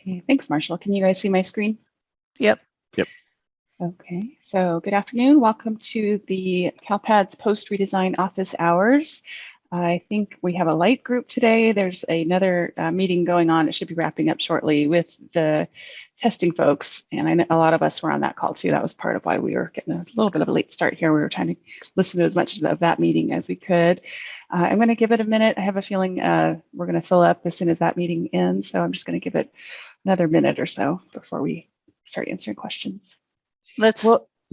Okay, thanks, Marshall. Can you guys see my screen? Yep. Yep. Okay, so good afternoon. Welcome to the CALPAD's post redesign office hours. I think we have a light group today. There's another meeting going on. It should be wrapping up shortly with the testing folks. And I know a lot of us were on that call too. That was part of why we were getting a little bit of a late start here. We were trying to listen to as much of that meeting as we could. I'm going to give it a minute. I have a feeling we're going to fill up as soon as that meeting ends. So I'm just going to give it another minute or so before we start answering questions.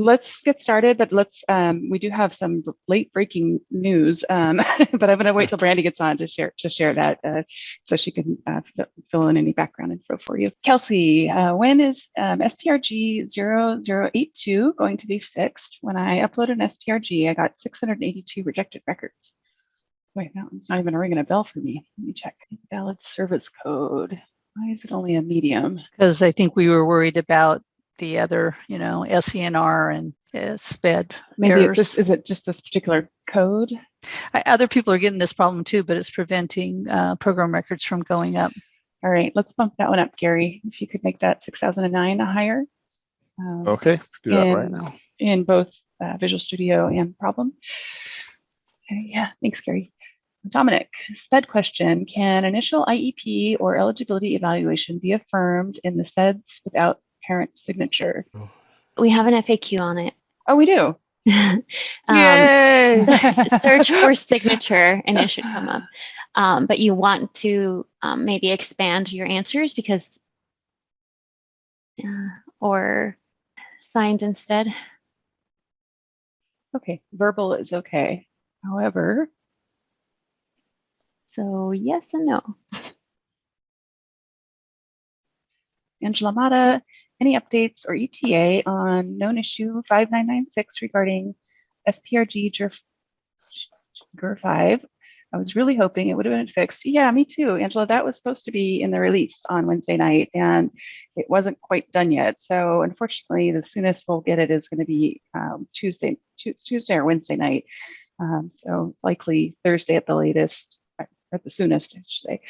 Let's get started, but we do have some late breaking news, but I'm going to wait till Brandi gets on to share that so she can fill in any background info for you. Kelsey, when is SPRG 0082 going to be fixed? When I uploaded an SPRG, I got 682 rejected records. Wait, that one's not even ringing a bell for me. Let me check. Valid service code. Why is it only a medium? Because I think we were worried about the other, SENR and SPED Maybe errors. is it just this particular code? Other people are getting this problem too, but it's preventing program records from going up. All right, let's bump that one up, Gary. If you could make that 6009 higher. Okay, do that right now. In both Visual Studio and Problem. Okay, yeah, thanks, Gary. Dominic, SPED question. Can initial IEP or eligibility evaluation be affirmed in the SEDS without parent signature? We have an FAQ on it. Oh, we do. Yay! Search for signature and it should come up. But you want to maybe expand your answers because, or signed instead. Okay, verbal is okay. However, so yes and no. Angela Mata, any updates or ETA on known issue 5996 regarding SPRG GERR005? I was really hoping it would have been fixed. Yeah, me too, Angela. That was supposed to be in the release on Wednesday night, and it wasn't quite done yet. So unfortunately, the soonest we'll get it is going to be Tuesday or Wednesday night. So likely Thursday at the latest, at the soonest, I should say.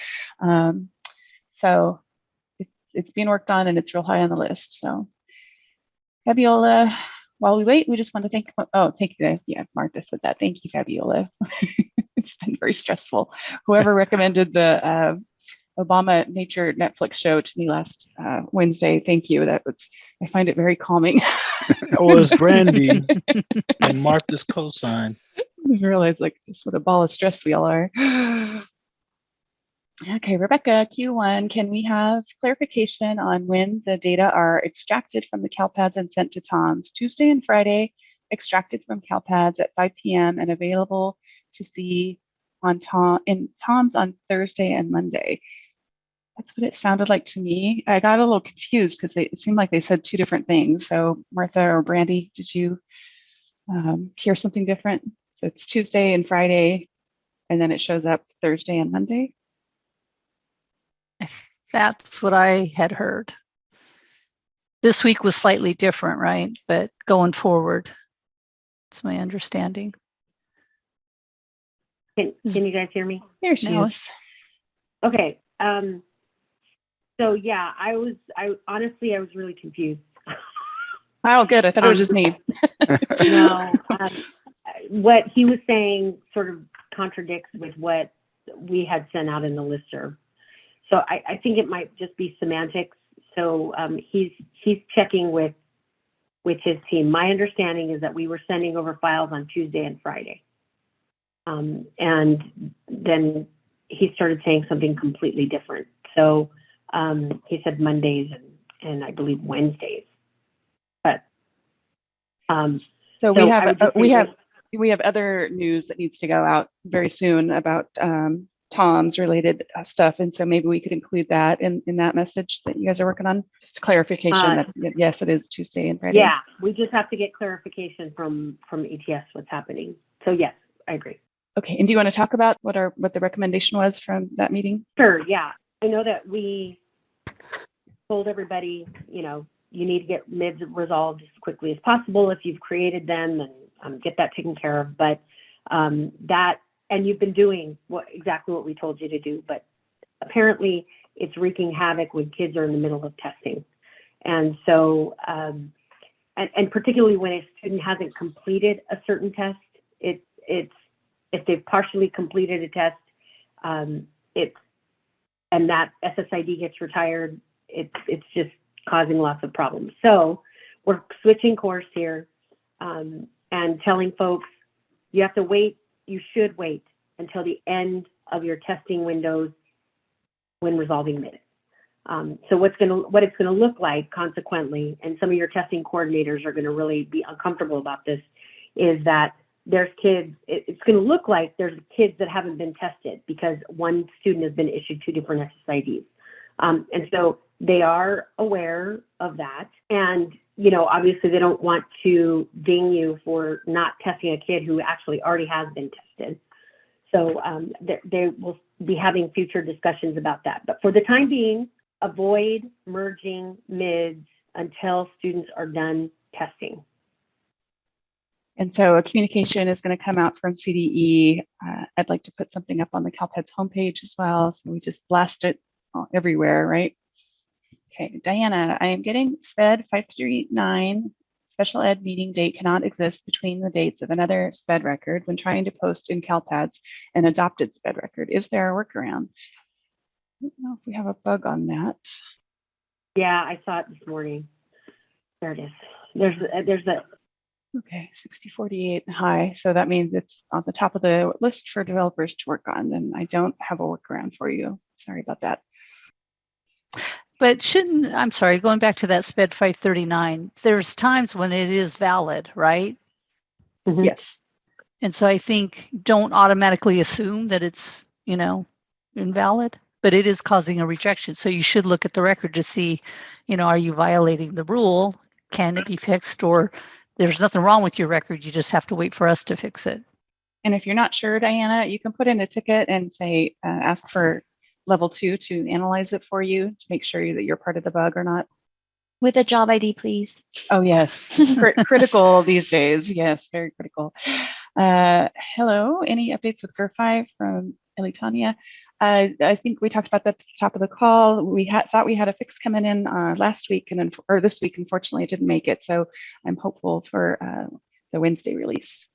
So it's being worked on and it's real high on the list. So Fabiola, while we wait, we just want to thank you. Yeah, Martha said that. Thank you, Fabiola. It's been very stressful. Whoever recommended the Obama Nature Netflix show to me last Wednesday, thank you. I find it very calming. That was Brandi and Martha's cosign. I realized just what a ball of stress we all are. Okay, Rebecca, Q1, can we have clarification on when the data are extracted from the CALPADs and sent to TOMS? Tuesday and Friday, extracted from CALPADs at 5 p.m. and available to see on in TOMS on Thursday and Monday. That's what it sounded like to me. I got a little confused because it seemed like they said two different things. So Martha or Brandi, did you hear something different? So it's Tuesday and Friday, and then it shows up Thursday and Monday? That's what I had heard. This week was slightly different, right? But going forward, it's my understanding. Can you guys hear me? Here she is. Okay. So yeah, I honestly was really confused. Oh, good. I thought it was just me. No, what he was saying sort of contradicts with what we had sent out in the listserv. So I think it might just be semantics. So he's checking with his team. My understanding is that we were sending over files on Tuesday and Friday. And then he started saying something completely different. So he said Mondays and I believe Wednesdays. But so we have other news that needs to go out very soon about Tom's related stuff, and so maybe we could include that in that message that you guys are working on. Just a clarification that yes, it is Tuesday and Friday. Yeah, we just have to get clarification from ETS what's happening. So yes, I agree. Okay, and do you want to talk about what the recommendation was from that meeting? Sure. Yeah, I know that we told everybody, you need to get MIDs resolved as quickly as possible if you've created them, and get that taken care of. But and you've been doing exactly what we told you to do. But apparently, it's wreaking havoc when kids are in the middle of testing. And so, and particularly when a student hasn't completed a certain test, it's if they've partially completed a test, and that SSID gets retired, it's just causing lots of problems. So we're switching course here, and telling folks you have to wait. You should wait until the end of your testing windows when resolving MID. So what it's gonna look like, consequently, and some of your testing coordinators are gonna really be uncomfortable about this, is that there's kids, it's gonna look like there's kids that haven't been tested because one student has been issued 2 different SSIDs. And so they are aware of that. And, you know, obviously they don't want to ding you for not testing a kid who actually already has been tested. So they will be having future discussions about that. But for the time being, avoid merging MIDs until students are done testing. And so a communication is going to come out from CDE. I'd like to put something up on the CalPAD's homepage as well. So we just blast it everywhere, right? Okay, Diana, I am getting SPED539. Special ed meeting date cannot exist between the dates of another SPED record when trying to post in CalPAD's an adopted SPED record. Is there a workaround? I don't know if we have a bug on that. Yeah, I saw it this morning. There it is. There's a Okay, 6048 high. So that means it's on the top of the list for developers to work on. And I don't have a workaround for you. Sorry about that. But I'm sorry, going back to that SPED 539, there's times when it is valid, right? Mhm. Yes. And so I think don't automatically assume that it's, you know, invalid, but it is causing a rejection. So you should look at the record to see, you know, are you violating the rule? Can it be fixed? Or there's nothing wrong with your record. You just have to wait for us to fix it. And if you're not sure, Diana, you can put in a ticket and say, ask for level 2 to analyze it for you to make sure that you're part of the bug or not. With a job ID, please. Oh, yes. Critical these days. Yes, very critical. Hello, any updates with GERR005 from Elitania? I think we talked about that at the top of the call. We thought we had a fix coming in last week or this week. Unfortunately, it didn't make it. So I'm hopeful for the Wednesday release.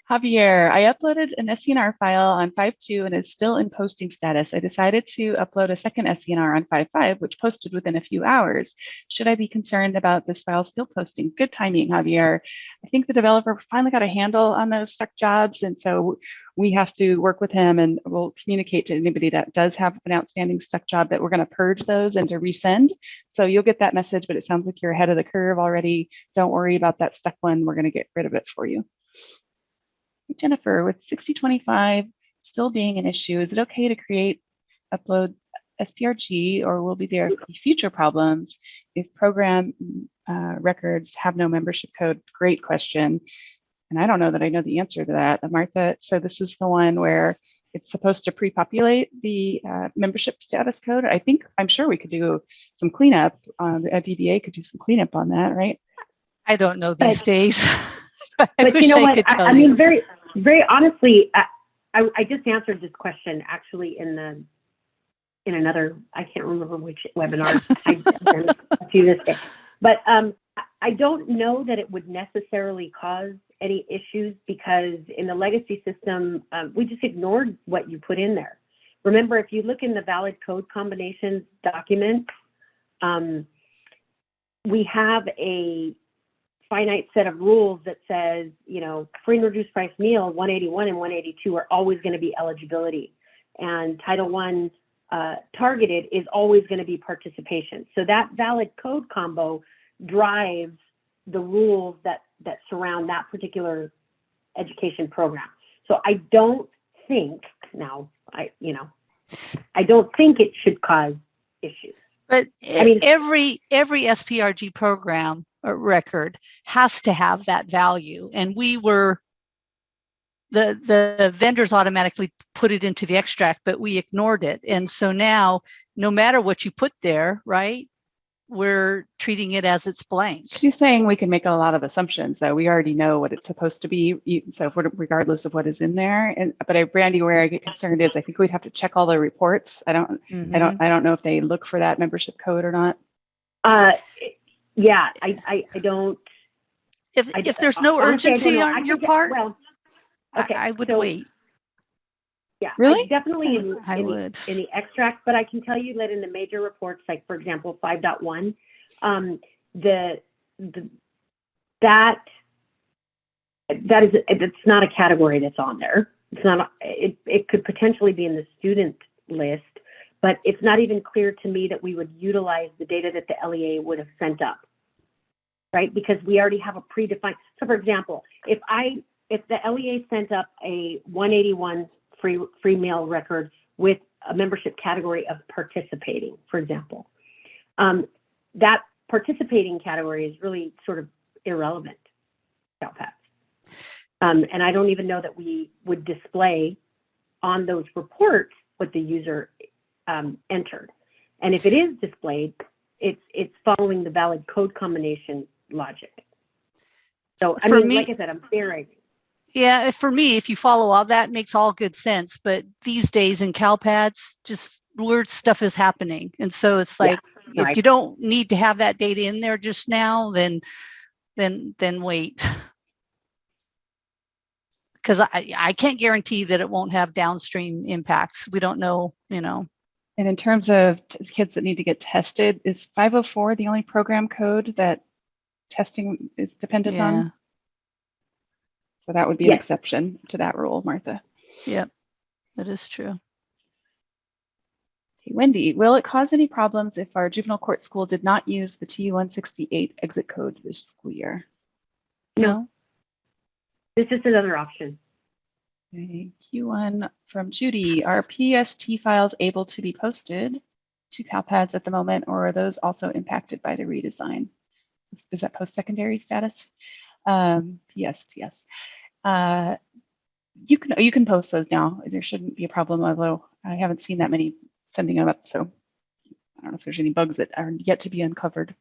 Javier, I uploaded an SENR file on 5.2 and is still in posting status. I decided to upload a second SENR on 5.5, which posted within a few hours. Should I be concerned about this file still posting? Good timing, Javier. I think the developer finally got a handle on those stuck jobs, and so we have to work with him, and we'll communicate to anybody that does have an outstanding stuck job that we're going to purge those and to resend. So you'll get that message, but it sounds like you're ahead of the curve already. Don't worry about that stuck one. We're going to get rid of it for you. Jennifer, with 6025 still being an issue, is it okay to upload SPRG, or will there be future problems if program records have no membership code? Great question. And I don't know that I know the answer to that, Martha. So this is the one where it's supposed to pre-populate the membership status code. I'm sure we could do some cleanup. A DBA could do some cleanup on that, right? I don't know these days. But you know what? I mean, very honestly, I just answered this question actually in another, I can't remember which webinar I've done a few this day. But I don't know that it would necessarily cause any issues, because in the legacy system, we just ignored what you put in there. Remember, if you look in the valid code combinations document, we have a finite set of rules that says, you know, free and reduced price meal 181 and 182 are always going to be eligibility, and Title I targeted is always going to be participation. So that valid code combo drives the rules that surround that particular education program. So I don't think I don't think it should cause issues. But I mean, every SPRG program or record has to have that value, and the vendors automatically put it into the extract, but we ignored it. And so now, no matter what you put there, right, we're treating it as it's blank. She's saying we can make a lot of assumptions that we already know what it's supposed to be. So regardless of what is in there, but Brandi, where I get concerned is I think we'd have to check all the reports. I don't know if they look for that membership code or not. Yeah, I don't. If there's no honestly, urgency on your part, well, okay, I would so, wait. Yeah, really? Definitely in the extract, but I can tell you that in the major reports, like for example 5.1, it's not a category that's on there. It's not. It could potentially be in the student list, but it's not even clear to me that we would utilize the data that the LEA would have sent up, right? Because we already have a predefined. So for example, if the LEA sent up a 181 free mail record with a membership category of participating, for example, that participating category is really sort of irrelevant to CALPAD. And I don't even know that we would display on those reports what the user entered. And if it is displayed, it's following the valid code combination logic. So I mean, like I said, I'm theorizing. Yeah, for me, if you follow all that, makes all good sense. But these days in CALPADs, just weird stuff is happening. And so it's like, if you don't need to have that data in there just now, then wait. Because I can't guarantee that it won't have downstream impacts. We don't know, And in terms of kids that need to get tested, is 504 the only program code that testing is dependent on? So that would be an exception to that rule, Martha. Yep, that is true. Okay, Wendy, will it cause any problems if our juvenile court school did not use the T168 exit code this school year? No. This is another option. Okay, Q1 from Judy. Are PST files able to be posted to CALPADs at the moment, or are those also impacted by the redesign? Is that post-secondary status? PST, yes. You can post those now. There shouldn't be a problem, although I haven't seen that many sending them up, so I don't know if there's any bugs that are yet to be uncovered.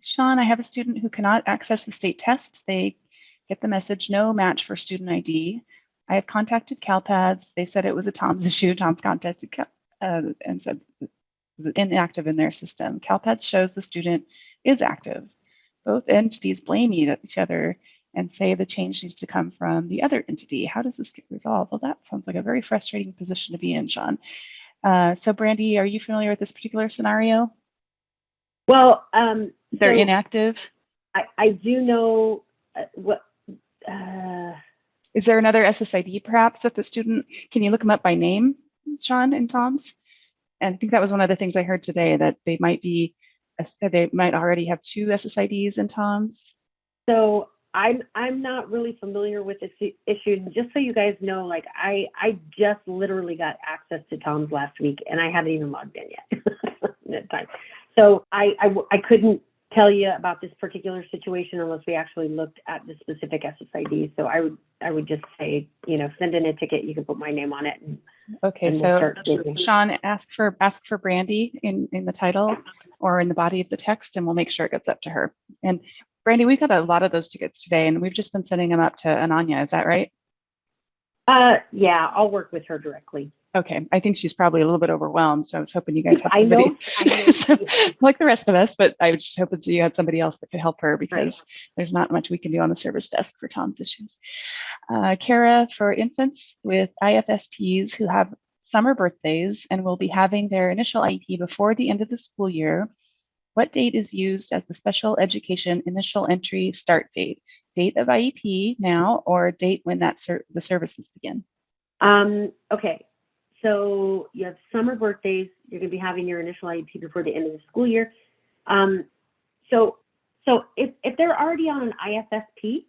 Sean, I have a student who cannot access the state test. They get the message, no match for student ID. I have contacted CALPADs. They said it was a Tom's issue. Tom's contacted and said it was inactive in their system. CALPADs shows the student is active. Both entities blame each other and say the change needs to come from the other entity. How does this get resolved? Well, that sounds like a very frustrating position to be in, Sean. So Brandi, are you familiar with this particular scenario? Well, they're inactive. I do know what. Is there another SSID perhaps that the student, can you look them up by name, Sean and Tom's? And I think that was one of the things I heard today, that they might already have two SSIDs in Tom's. So I'm not really familiar with this issue. Just so you guys know, like I just literally got access to Tom's last week, and I haven't even logged in yet that time. So I couldn't tell you about this particular situation unless we actually looked at the specific SSID. So I would just say, send in a ticket. You can put my name on it. Okay, so Sean, ask for Brandi in the title or in the body of the text, and we'll make sure it gets up to her. And Brandi, we've got a lot of those tickets today, and we've just been sending them up to Ananya. Is that right? Yeah, I'll work with her directly. Okay, I think she's probably a little bit overwhelmed, so I was hoping you guys had somebody, I know. like the rest of us, but I was just hoping you had somebody else that could help her, because there's not much we can do on the service desk for Tom's issues. Kara, for infants with IFSPs who have summer birthdays and will be having their initial IEP before the end of the school year, what date is used as the special education initial entry start date? Date of IEP now, or date when the services begin? Okay. So you have summer birthdays. You're going to be having your initial IEP before the end of the school year. So if they're already on an IFSP,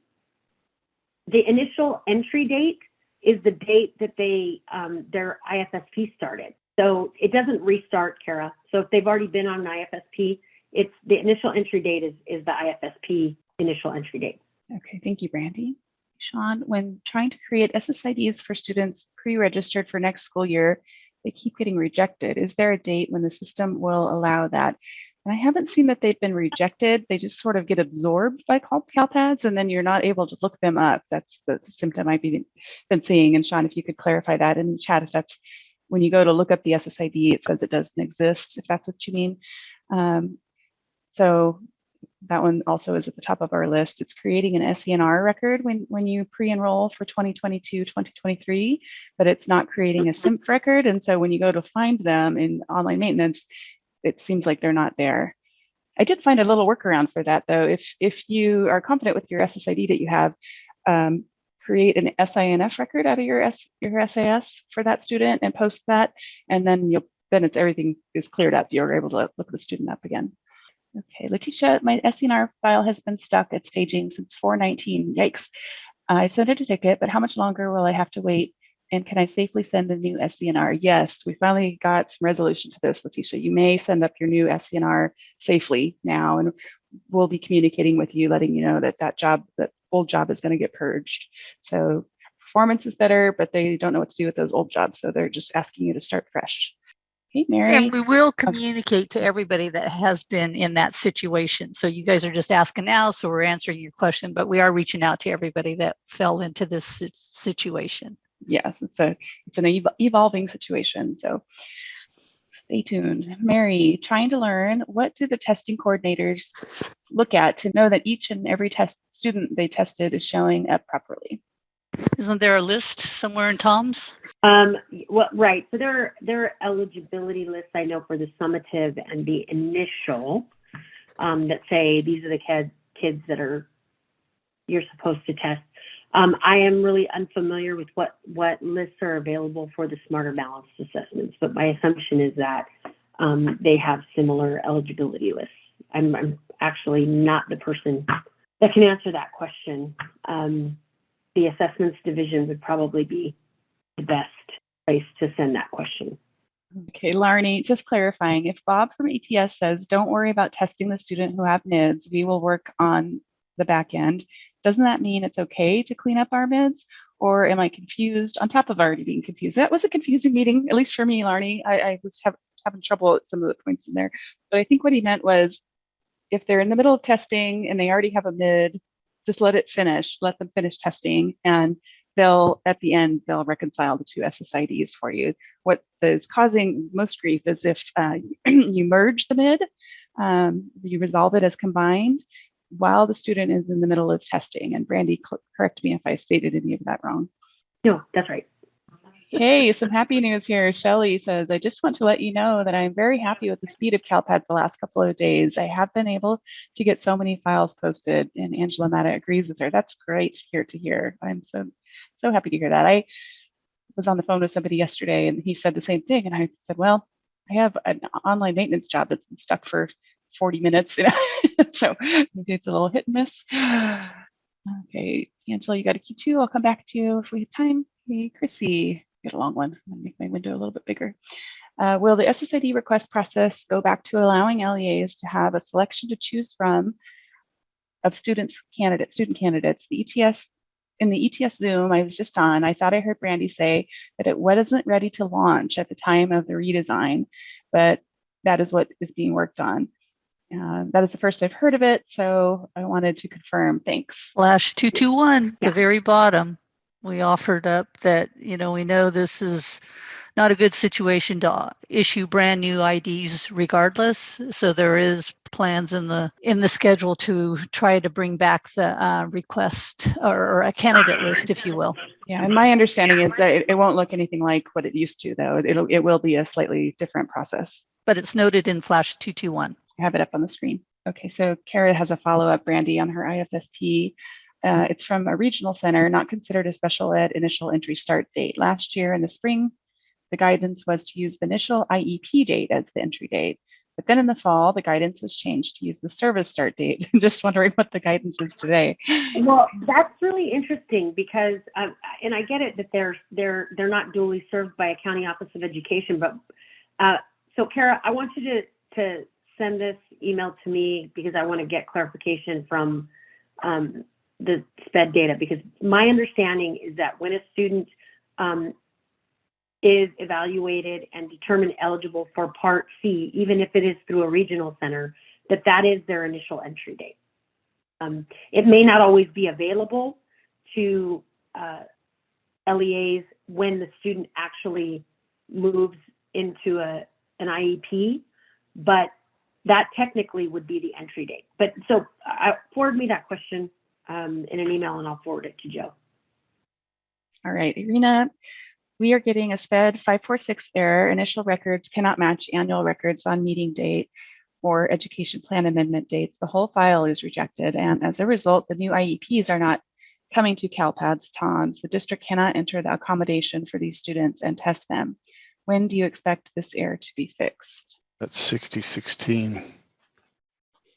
the initial entry date is the date that their IFSP started. So it doesn't restart, Kara. So if they've already been on an IFSP, it's the initial entry date is the IFSP initial entry date. Okay, thank you, Brandi. Sean, when trying to create SSIDs for students pre-registered for next school year, they keep getting rejected. Is there a date when the system will allow that? And I haven't seen that they've been rejected. They just sort of get absorbed by CALPADs, and then you're not able to look them up. That's the symptom I've been seeing. And Sean, if you could clarify that in the chat, if that's when you go to look up the SSID, it says it doesn't exist, if that's what you mean. So that one also is at the top of our list. It's creating an SENR record when you pre-enroll for 2022, 2023, but it's not creating a SIMP record. And so when you go to find them in online maintenance, it seems like they're not there. I did find a little workaround for that, though. If you are confident with your SSID that you have, create an SINF record out of your SAS for that student and post that, and then everything is cleared up. You're able to look the student up again. Okay, Letitia, my SENR file has been stuck at staging since 4/19. Yikes. I sent it a ticket, but how much longer will I have to wait? And can I safely send a new SENR? Yes, we finally got some resolution to this, Letitia. You may send up your new SENR safely now, and we'll be communicating with you, letting you know that that old job is going to get purged. So performance is better, but they don't know what to do with those old jobs. So they're just asking you to start fresh. Hey, Mary. And we will communicate to everybody that has been in that situation. So you guys are just asking now, so we're answering your question, but we are reaching out to everybody that fell into this situation. Yes, it's an evolving situation. So stay tuned. Mary, trying to learn, what do the testing coordinators look at to know that each and every student they tested is showing up properly? Isn't there a list somewhere in Tom's? Well, right. So there are eligibility lists, I know, for the summative and the initial that say these are the kids that you're supposed to test. I am really unfamiliar with what lists are available for the smarter balanced assessments, but my assumption is that they have similar eligibility lists. I'm actually not the person that can answer that question. The assessments division would probably be the best place to send that question. Okay, Larnie, just clarifying, if Bob from ETS says, don't worry about testing the student who have MIDs, we will work on the back end, doesn't that mean it's okay to clean up our MIDs? Or am I confused on top of already being confused? That was a confusing meeting, at least for me, Larnie. I was having trouble at some of the points in there. But I think what he meant was, if they're in the middle of testing and they already have a MID, just let them finish testing, and at the end, they'll reconcile the two SSIDs for you. What is causing most grief is if you merge the MID, you resolve it as combined while the student is in the middle of testing. And Brandi, correct me if I stated any of that wrong. No, that's right. Hey, some happy news here. Shelly says, I just want to let you know that I'm very happy with the speed of CALPAD the last couple of days. I have been able to get so many files posted, and Angela Mata agrees with her. That's great to hear. I'm so happy to hear that. I was on the phone with somebody yesterday and he said the same thing. And I said, well, I have an online maintenance job that's been stuck for 40 minutes. So maybe it's a little hit and miss. Okay, Angela, you got a Q2. I'll come back to you if we have time. Hey, Chrissy, get a long one. I'm gonna make my window a little bit bigger. Will the SSID request process go back to allowing LEAs to have a selection to choose from of student candidates? In the ETS Zoom I was just on, I thought I heard Brandi say that it wasn't ready to launch at the time of the redesign, but that is what is being worked on. That is the first I've heard of it, so I wanted to confirm. Thanks. /221, the very bottom. We offered up that, we know this is not a good situation to issue brand new IDs regardless. So there is plans in the schedule to try to bring back the request or a candidate list, if you will. Yeah, and my understanding is that it won't look anything like what it used to, though. It will be a slightly different process. But it's noted in /221. I have it up on the screen. Okay, so Kara has a follow-up, Brandi, on her IFSP. It's from a regional center, not considered a special ed initial entry start date. Last year in the spring, the guidance was to use the initial IEP date as the entry date. But then in the fall, the guidance was changed to use the service start date. I'm just wondering what the guidance is today. Well, that's really interesting because, and I get it that they're not duly served by a county office of education, but so Kara, I want you to send this email to me because I want to get clarification from the SPED data, because my understanding is that when a student is evaluated and determined eligible for Part C, even if it is through a regional center, that is their initial entry date. It may not always be available to LEAs when the student actually moves into an IEP, but that technically would be the entry date. But so forward me that question in an email and I'll forward it to Joe. All right, Irina, we are getting a SPED0546 error. Initial records cannot match annual records on meeting date or education plan amendment dates. The whole file is rejected. And as a result, the new IEPs are not coming to CALPAD's TONS. The district cannot enter the accommodation for these students and test them. When do you expect this error to be fixed? That's 6016.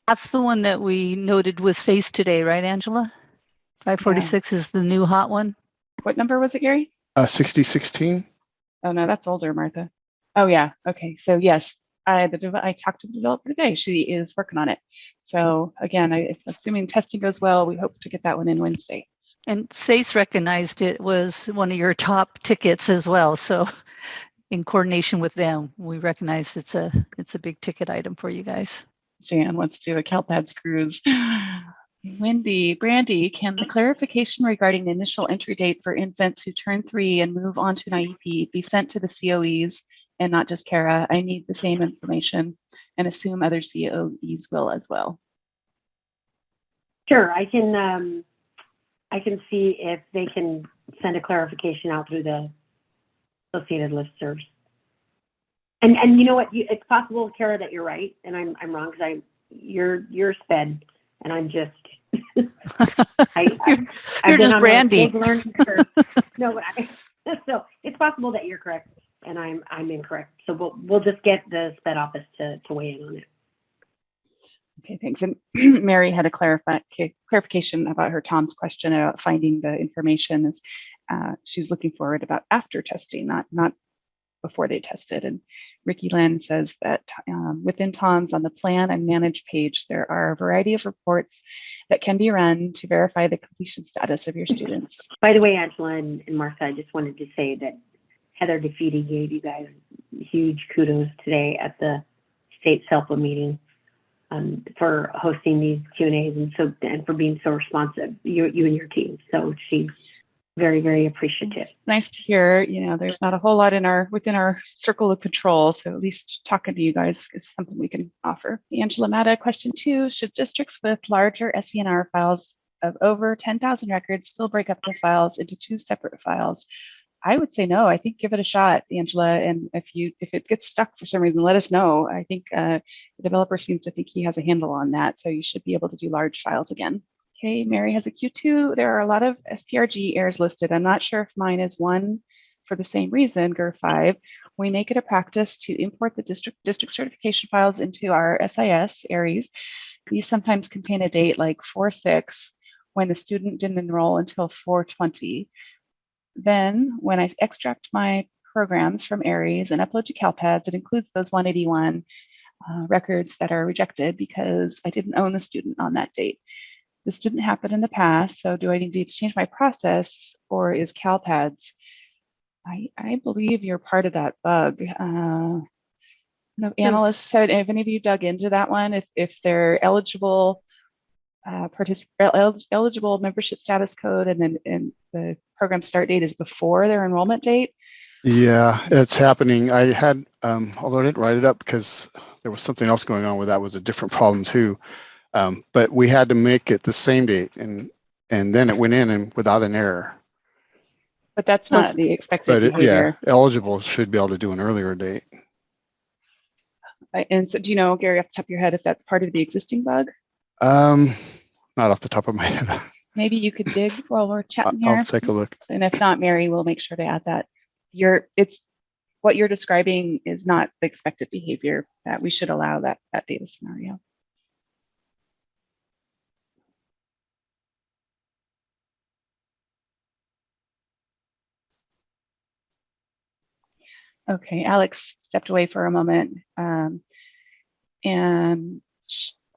That's the one that we noted with SACE today, right, Angela? 546 is the new hot one. What number was it, Gary? 6016. Oh, no, that's older, Martha. Oh, yeah. Okay. So, yes, I talked to the developer today. She is working on it. So, again, assuming testing goes well, we hope to get that one in Wednesday. And SACE recognized it was one of your top tickets as well. So, in coordination with them, we recognize it's a big ticket item for you guys. Jan wants to do a CALPAD's cruise. Wendy, Brandi, can the clarification regarding the initial entry date for infants who turn 3 and move on to an IEP be sent to the COEs and not just Kara? I need the same information and assume other COEs will as well. Sure, I can see if they can send a clarification out through the associated listservs. And you know what? It's possible, Kara, that you're right, and I'm wrong because you're SPED, and I'm just I've you're just on Brandi. No, but so it's possible that you're correct and I'm incorrect. So we'll just get the SPED office to weigh in on it. Okay, thanks. And Mary had a clarification about her Tom's question about finding the information. Is she's looking forward about after testing, not before they tested. And Ricky Lynn says that within TOMS on the plan and manage page, there are a variety of reports that can be run to verify the completion status of your students. By the way, Angela and Martha, I just wanted to say that Heather DeFeedy gave you guys huge kudos today at the state SELPA meeting for hosting these Q&As and for being so responsive, you and your team. So she's very, very appreciative. It's nice to hear. There's not a whole lot within our circle of control, so at least talking to you guys is something we can offer. Angela Mata, question 2: should districts with larger SENR files of over 10,000 records still break up their files into 2 separate files? I would say no. I think give it a shot, Angela. And if it gets stuck for some reason, let us know. I think the developer seems to think he has a handle on that, so you should be able to do large files again. Okay, Mary has a Q2. There are a lot of SPRG errors listed. I'm not sure if mine is one for the same reason, GERR005. We make it a practice to import the district certification files into our SIS Aries. These sometimes contain a date like 4/6 when the student didn't enroll until 4/20. Then when I extract my programs from Aries and upload to CALPADS, it includes those 181 records that are rejected because I didn't own the student on that date. This didn't happen in the past, so do I need to change my process, or is CALPADS? I believe you're part of that bug. Analysts said, have any of you dug into that one? If they're eligible, eligible membership status code, and the program start date is before their enrollment date? Yeah, it's happening. I had, although I didn't write it up because there was something else going on where that was a different problem too. But we had to make it the same date, and then it went in and without an error. But that's not the expected behavior. Yeah, eligible should be able to do an earlier date. And so, do you know, Gary, off the top of your head, if that's part of the existing bug? Not off the top of my head. Maybe you could dig while we're chatting here. I'll take a look. And if not, Mary will make sure to add that. What you're describing is not the expected behavior that we should allow that data scenario. Okay, Alex stepped away for a moment, and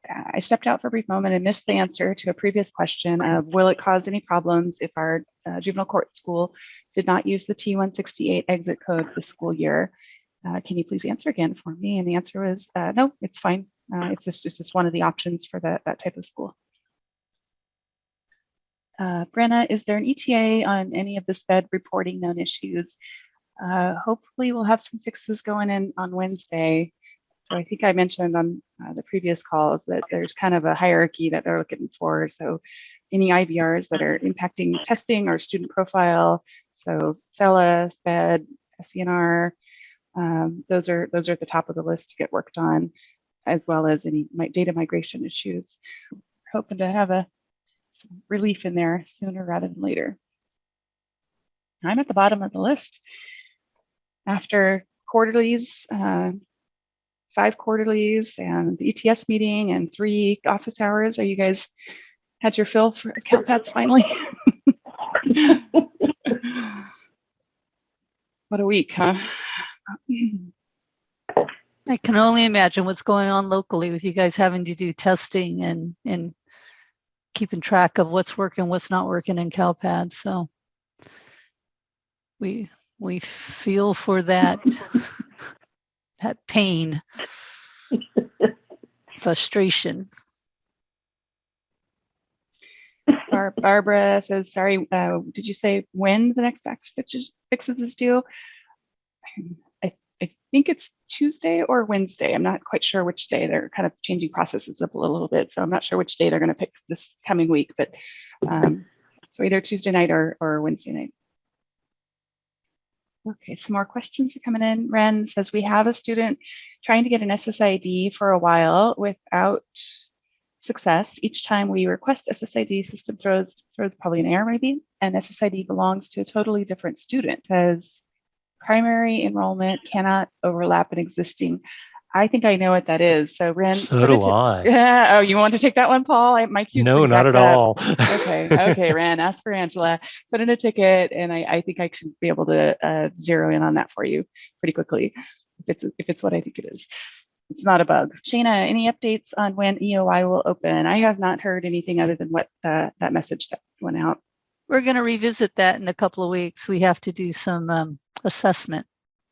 I stepped out for a brief moment and missed the answer to a previous question of, will it cause any problems if our juvenile court school did not use the T168 exit code this school year? Can you please answer again for me? And the answer was, no, it's fine. It's just one of the options for that type of school. Brenna, is there an ETA on any of the SPED reporting known issues? Hopefully we'll have some fixes going in on Wednesday. So I think I mentioned on the previous calls that there's kind of a hierarchy that they're looking for. So any IVRs that are impacting testing or student profile, so SELA, SPED, SENR, those are at the top of the list to get worked on, as well as any data migration issues. We're hoping to have some relief in there sooner rather than later. I'm at the bottom of the list. After quarterlies, 5 quarterlies and the ETS meeting and 3 office hours, are you guys had your fill for CALPADs finally? What a week, huh? I can only imagine what's going on locally with you guys having to do testing and keeping track of what's working, what's not working in CALPAD. So we feel for that that pain, frustration. Barbara says, sorry, did you say when the next fixes is due? I think it's Tuesday or Wednesday. I'm not quite sure which day. They're kind of changing processes up a little bit. So I'm not sure which day they're going to pick this coming week, but so either Tuesday night or Wednesday night. Okay, some more questions are coming in. Ren says, we have a student trying to get an SSID for a while without success. Each time we request SSID, system throws probably an error maybe, and SSID belongs to a totally different student. Says primary enrollment cannot overlap an existing. I think I know what that is. So Ren. So do I. Yeah. Oh, you want to take that one, Paul? My cue's No, not at up. all. Okay, Ren, ask for Angela, put in a ticket, and I think I should be able to zero in on that for you pretty quickly if it's what I think it is. It's not a bug. Shayna, any updates on when EOY will open? I have not heard anything other than what that message that went out. We're going to revisit that in a couple of weeks. We have to do some assessment.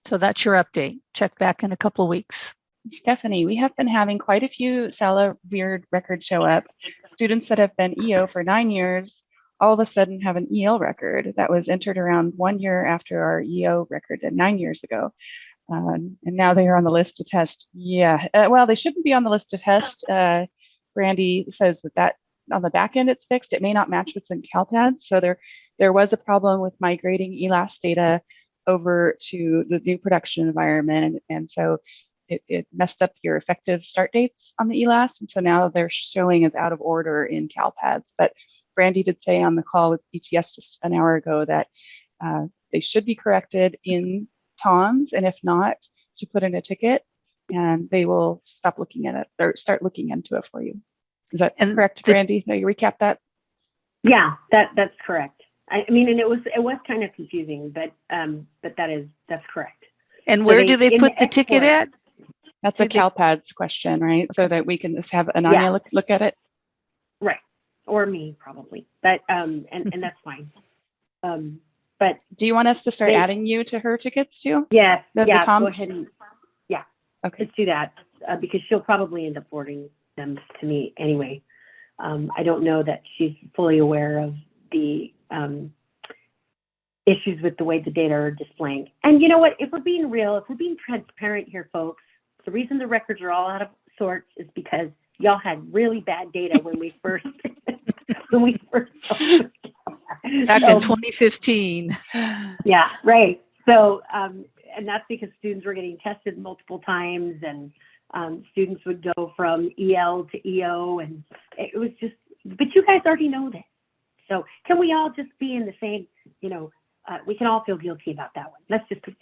So that's your update. Check back in a couple of weeks. Stephanie, we have been having quite a few SELA weird records show up. Students that have been EO for 9 years all of a sudden have an EL record that was entered around 1 year after our EO record 9 years ago. And now they are on the list to test. Yeah, well, they shouldn't be on the list to test. Brandi says that on the back end it's fixed. It may not match what's in CALPAD. So there was a problem with migrating ELAS data over to the new production environment. And so it messed up your effective start dates on the ELAS. And so now they're showing as out of order in CALPADs. But Brandi did say on the call with ETS just an hour ago that they should be corrected in TOMS, and if not, to put in a ticket, and they will stop looking at it or start looking into it for you. Is that correct, Brandi? Can you recap that? Yeah, that's correct. I mean, and it was kind of confusing, but that's correct. And where do they put the ticket at? That's a CALPADS question, right? So that we can just have Ananya look at it. Right, or me probably, but and that's fine. But do you want us to start adding you to her tickets too? Yeah, the go TOMS? ahead and okay. Let's do that because she'll probably end up forwarding them to me anyway. I don't know that she's fully aware of the issues with the way the data are displaying. And you know what? If we're being real, if we're being transparent here, folks, the reason the records are all out of sorts is because y'all had really bad data when we first Back in 2015. Yeah, right. So, and that's because students were getting tested multiple times, and students would go from EL to EO, and it was just, but you guys already know that. So can we all just be in the same, we can all feel guilty about that one. Let's just do that.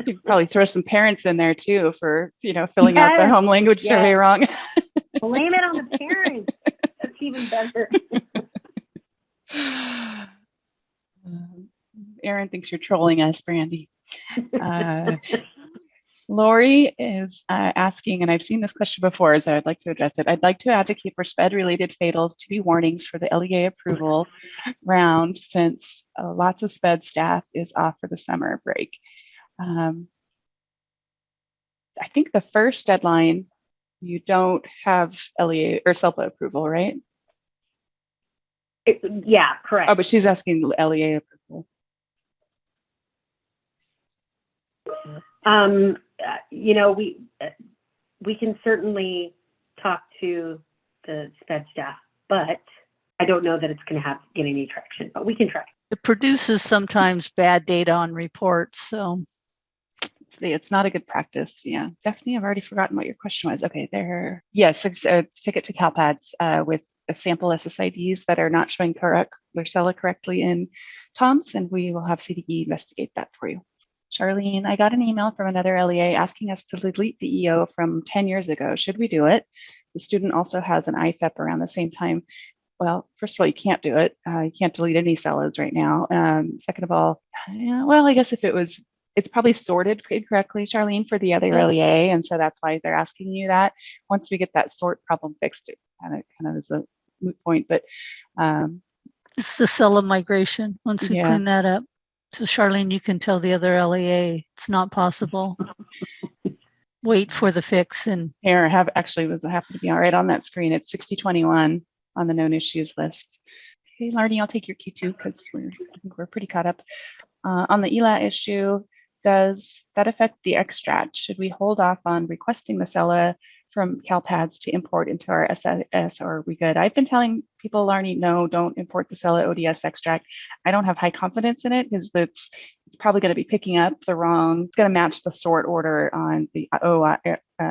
You could probably throw some parents in there too for, filling out their home language survey wrong. Blame it on the parents. That's even better. Erin thinks you're trolling us, Brandi. Lori is asking, and I've seen this question before, so I'd like to address it. I'd like to advocate for SPED-related fatals to be warnings for the LEA approval round, since lots of SPED staff is off for the summer break. I think the first deadline, you don't have LEA or SELPA approval, right? Yeah, correct. Oh, but she's asking LEA approval. You know, we can certainly talk to the SPED staff, but I don't know that it's going to get any traction, but we can try. It produces sometimes bad data on reports, so. See, it's not a good practice. Yeah, Stephanie, I've already forgotten what your question was. Okay, there. Yes, ticket to CalPADs with a sample SSIDs that are not showing their SELA correctly in TOMS, and we will have CDE investigate that for you. Charlene, I got an email from another LEA asking us to delete the EO from 10 years ago. Should we do it? The student also has an IFEP around the same time. Well, first of all, you can't do it. You can't delete any SELAs right now. Second of all, well, I guess if it's probably sorted incorrectly, Charlene, for the other LEA, and so that's why they're asking you that. Once we get that sort problem fixed, it kind of is a moot point. But it's the SELA migration. Once we clean that up, so Charlene, you can tell the other LEA it's not possible. Wait for the fix. And here happened to be all right on that screen. It's 6021 on the known issues list. Okay, Larnie, I'll take your Q2 because I think we're pretty caught up. On the ELA issue, does that affect the extract? Should we hold off on requesting the SELA from CalPADs to import into our SIS, or are we good? I've been telling people, Larnie, no, don't import the SELA ODS extract. I don't have high confidence in it because it's probably going to be picking up it's going to match the sort order on the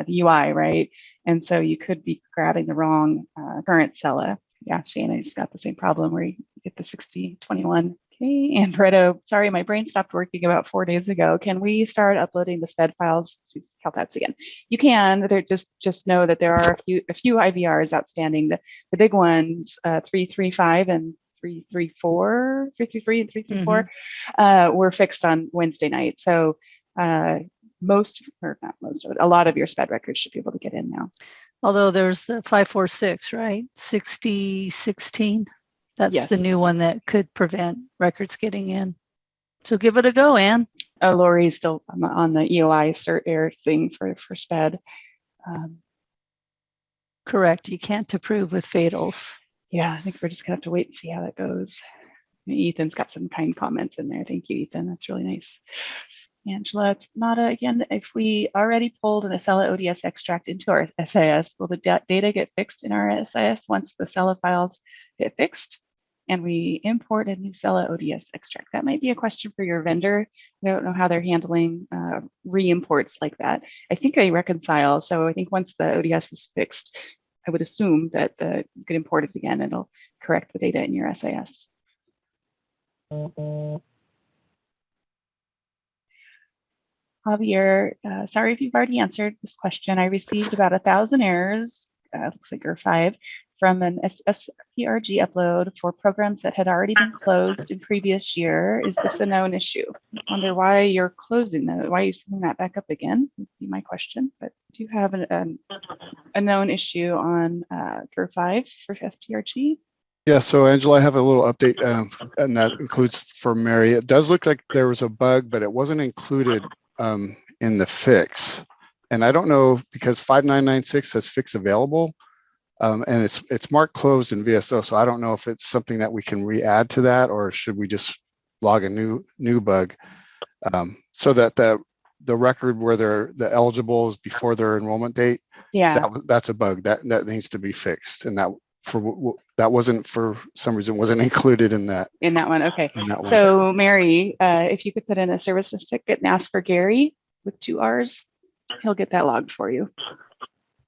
UI, right? And so you could be grabbing the wrong current SELA. Yeah, Shane, I just got the same problem where you get the 6021. Okay, and Bredo, sorry, my brain stopped working about 4 days ago. Can we start uploading the SPED files to CalPADs again? You can. They're just know that there are a few IVRs outstanding. The big ones, 335 and 334, 333 and 334, were fixed on Wednesday night. So a lot of your SPED records should be able to get in now. Although there's the 546, right? 6016. That's the new one that could prevent records getting in. So give it a go, Anne. Lori's still on the EOY cert error thing for SPED. Correct. You can't approve with fatals. Yeah, I think we're just gonna have to wait and see how that goes. Ethan's got some kind comments in there. Thank you, Ethan. That's really nice. Angela, it's Nada again. If we already pulled an SELA ODS extract into our SIS, will the data get fixed in our SIS once the SELA files get fixed and we import a new SELA ODS extract? That might be a question for your vendor. I don't know how they're handling re-imports like that. I think they reconcile. So I think once the ODS is fixed, I would assume that you could import it again and it'll correct the data in your SIS. Javier, sorry if you've already answered this question. I received about 1,000 errors, looks like GERR005, from an SPRG upload for programs that had already been closed in previous year. Is this a known issue? I wonder why you're closing that. Why are you sending that back up again? Would be my question. But do you have a known issue on GERR005 for SPRG? Yeah, so Angela, I have a little update, and that includes for Mary. It does look like there was a bug, but it wasn't included in the fix. And I don't know, because 5996 says fix available, and it's marked closed in VSO, so I don't know if it's something that we can re-add to that, or should we just log a new bug, so that the record where the eligible is before their enrollment date. Yeah, that's a bug that needs to be fixed, and that wasn't, for some reason, wasn't included in that. In that one, okay. So Mary, if you could put in a services ticket and ask for Gary with 2 R's, he'll get that logged for you.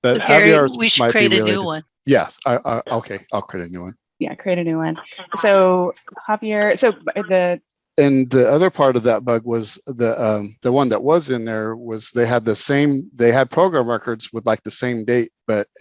But Gary, we should create a new one. Yes, okay, I'll create a new one. Yeah, create a new one. So Javier, and the other part of that bug was the one that was in there was they had program records with like the same date,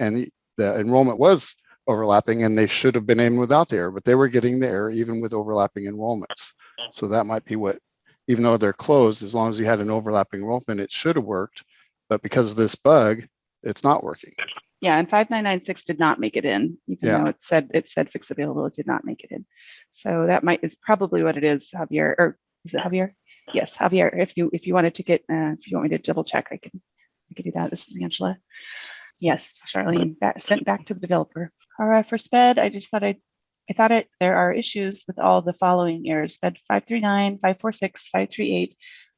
and the enrollment was overlapping, and they should have been in without the error, but they were getting the error even with overlapping enrollments. So that might be what, even though they're closed, as long as you had an overlapping enrollment, it should have worked. but because of this bug, it's not working. Yeah, and 5996 did not make it in, even Yeah. though it said fix available, it did not make it in. So that is probably what it is, Javier, or is it Javier? Yes, Javier. If you want a ticket, if you want me to double check, I can do that. This is Angela. Yes, Charlene, sent back to the developer. For SPED, I just thought there are issues with all the following errors: SPED 539, 546, 538,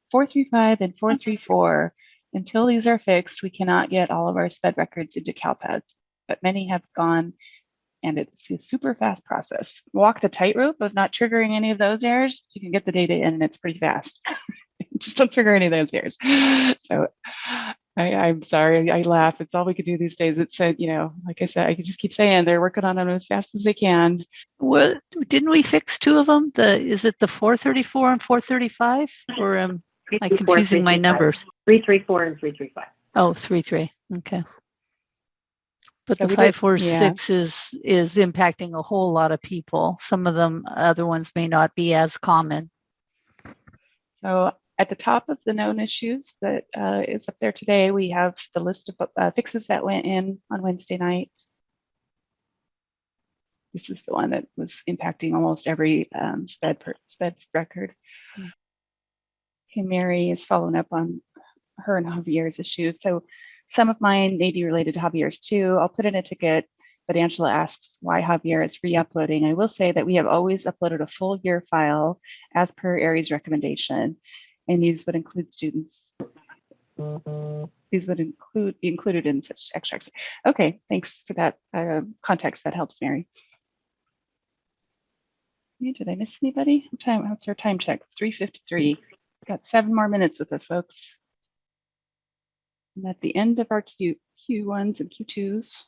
435, and 434. Until these are fixed, we cannot get all of our SPED records into CALPADs, but many have gone, and it's a super fast process. Walk the tightrope of not triggering any of those errors. You can get the data in, and it's pretty fast. Just don't trigger any of those errors. So I'm sorry, I laugh. It's all we could do these days. It said, like I said, I could just keep saying they're working on them as fast as they can. Well, didn't we fix two of them? Is it the 434 and 435? Or am I confusing my numbers? 334 and 335. Oh, 33. Okay. But So the 546 is impacting a whole lot of people. Some of them, other ones may not be as common. So at the top of the known issues that is up there today, we have the list of fixes that went in on Wednesday night. This is the one that was impacting almost every SPED record. Okay, Mary is following up on her and Javier's issues. So some of mine may be related to Javier's too. I'll put in a ticket, but Angela asks why Javier is re-uploading. I will say that we have always uploaded a full year file as per ARIE's recommendation, and these would include students. These would be included in such extracts. Okay, thanks for that context. That helps, Mary. Did I miss anybody? What's our time check? 3:53. Got 7 more minutes with us, folks. And at the end of our Q1s and Q2s.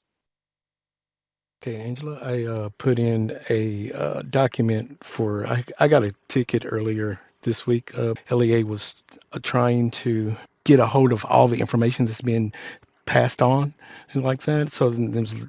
Okay, Angela, I put in a document for, I got a ticket earlier this week. LEA was trying to get a hold of all the information that's been passed on and like that. So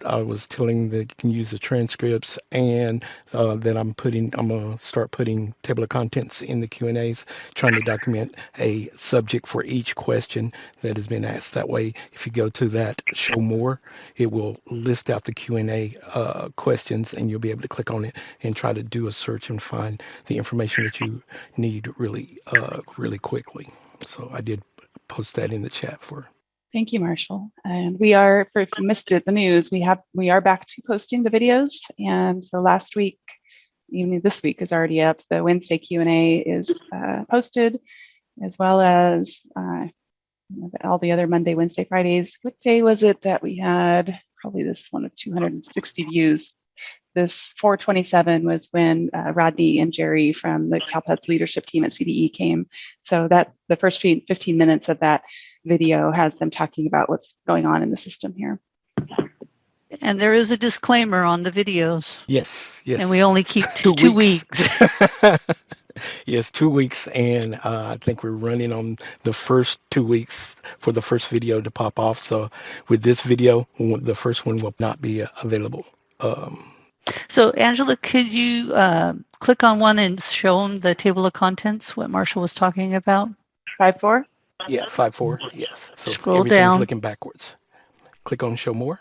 I was telling that you can use the transcripts, and then I'm gonna start putting table of contents in the Q&As, trying to document a subject for each question that has been asked. That way, if you go to that show more, it will list out the Q&A questions, and you'll be able to click on it and try to do a search and find the information that you need really quickly. So I did post that in the chat for. Thank you, Marshall. And we are, if you missed it, the news, we are back to posting the videos. And so last week, even this week is already up. The Wednesday Q&A is posted, as well as all the other Monday, Wednesday, Fridays. What day was it that we had? Probably this one with 260 views. This 427 was when Rodney and Jerry from the CALPAD's leadership team at CDE came. So that the first 15 minutes of that video has them talking about what's going on in the system here. And there is a disclaimer on the videos. Yes. And we only keep 2 weeks. Yes, 2 weeks, and I think we're running on the first 2 weeks for the first video to pop off. So with this video, the first one will not be available. So Angela, could you click on one and show them the table of contents, what Marshall was talking about? 5.4? Yeah, 5.4, yes. So Scroll everything's down. looking backwards. Click on show more.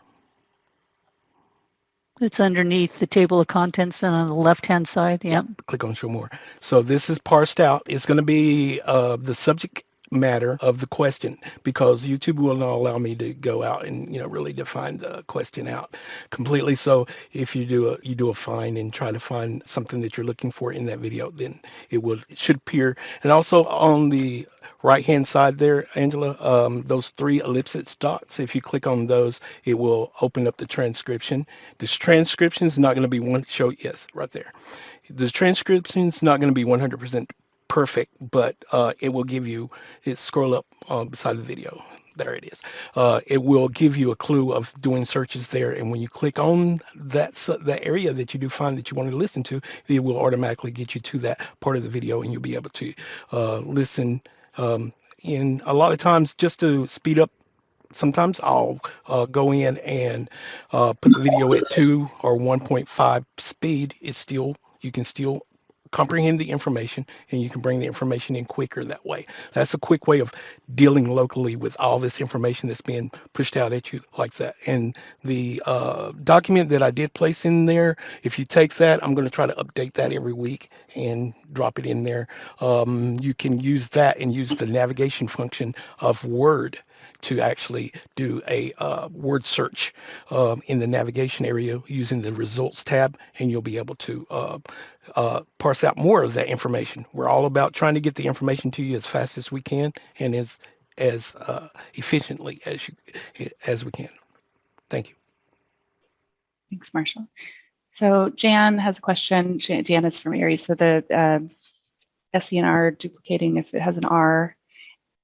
It's underneath the table of contents and on the left-hand side. Yep. Click on show more. So this is parsed out. It's going to be the subject matter of the question, because YouTube will not allow me to go out and really define the question out completely. So if you do a find and try to find something that you're looking for in that video, then it should appear. And also on the right hand side there, Angela, those 3 ellipsis dots, if you click on those, it will open up the transcription. This transcription is not going to be right there. The transcription is not going to be 100% perfect, but it will give you, scroll up beside the video, there it is. It will give you a clue of doing searches there, and when you click on that area that you do find that you want to listen to, it will automatically get you to that part of the video, and you'll be able to listen. In a lot of times, just to speed up, sometimes I'll go in and put the video at 2 or 1.5 speed. You can still comprehend the information, and you can bring the information in quicker that way. That's a quick way of dealing locally with all this information that's being pushed out at you like that. And the document that I did place in there, if you take that, I'm going to try to update that every week and drop it in there. You can use that and use the navigation function of Word to actually do a word search in the navigation area using the results tab, and you'll be able to parse out more of that information. We're all about trying to get the information to you as fast as we can and as efficiently as we can. Thank you. Thanks, Marshall. So Jan has a question. Jan is from Aries. So the SENR duplicating if it has an R.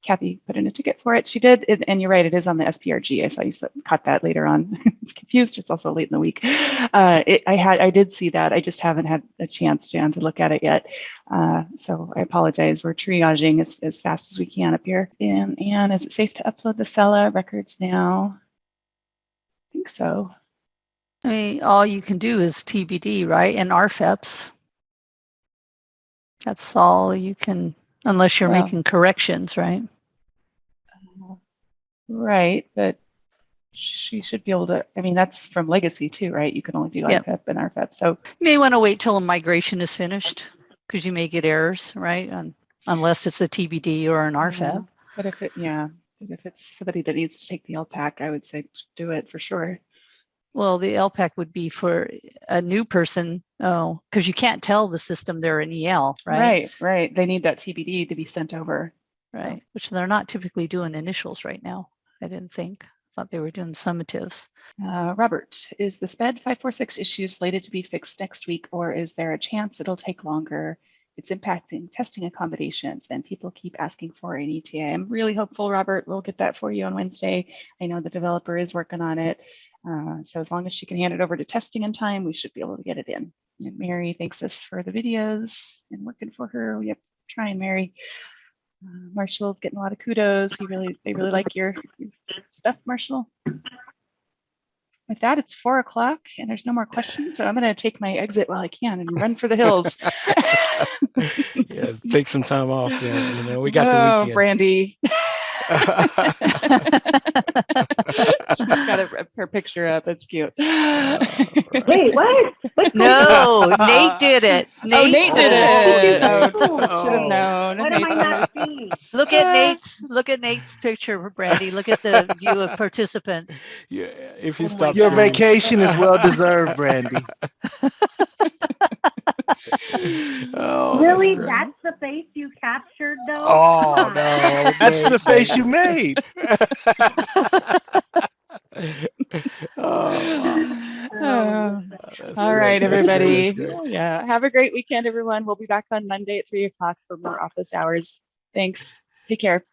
Kathy put in a ticket for it. She did, and you're right, it is on the SPRG. I saw you caught that later on. It's confused. It's also late in the week. I did see that. I just haven't had a chance, Jan, to look at it yet. So I apologize. We're triaging as fast as we can up here. And Anne, is it safe to upload the SELA records now? I think so. I mean, all you can do is TBD, right? And RFEPs. That's all you can, unless you're making corrections, right? Right, but she should be able to, I mean, that's from legacy too, right? You can only do IFEP and RFEP. So you may want to wait till a migration is finished because you may get errors, right? Unless it's a TBD or an RFEP. But if it's somebody that needs to take the LPAC, I would say do it for sure. Well, the LPAC would be for a new person. Oh, because you can't tell the system they're an EL, right? Right. They need that TBD to be sent over. Right, which they're not typically doing initials right now. I didn't think. I thought they were doing summatives. Robert, is the SPED0546 issue slated to be fixed next week, or is there a chance it'll take longer? It's impacting testing accommodations, and people keep asking for an ETA. I'm really hopeful, Robert. We'll get that for you on Wednesday. I know the developer is working on it. So as long as she can hand it over to testing in time, we should be able to get it in. And Mary thanks us for the videos and working for her. Yep, trying, Mary. Marshall's getting a lot of kudos. They really like your stuff, Marshall. With that, it's 4 o'clock and there's no more questions. So I'm going to take my exit while I can and run for the hills. Yeah, take some time off. Yeah, you know, we got the weekend. Brandi. She's got her picture up. It's cute. Wait, what? No, Nate did it. Nate did it. Oh. Should have known. What am I not seeing? Look at Nate's picture, Brandi. Look at the view of participants. Yeah, if you stop. Your vacation is well deserved, Brandi. Oh, Really? That's the face you captured, though? Oh no, That's the face you made. All right, everybody. Yeah, have a great weekend, everyone. We'll be back on Monday at 3 o'clock for more office hours. Thanks. Take care.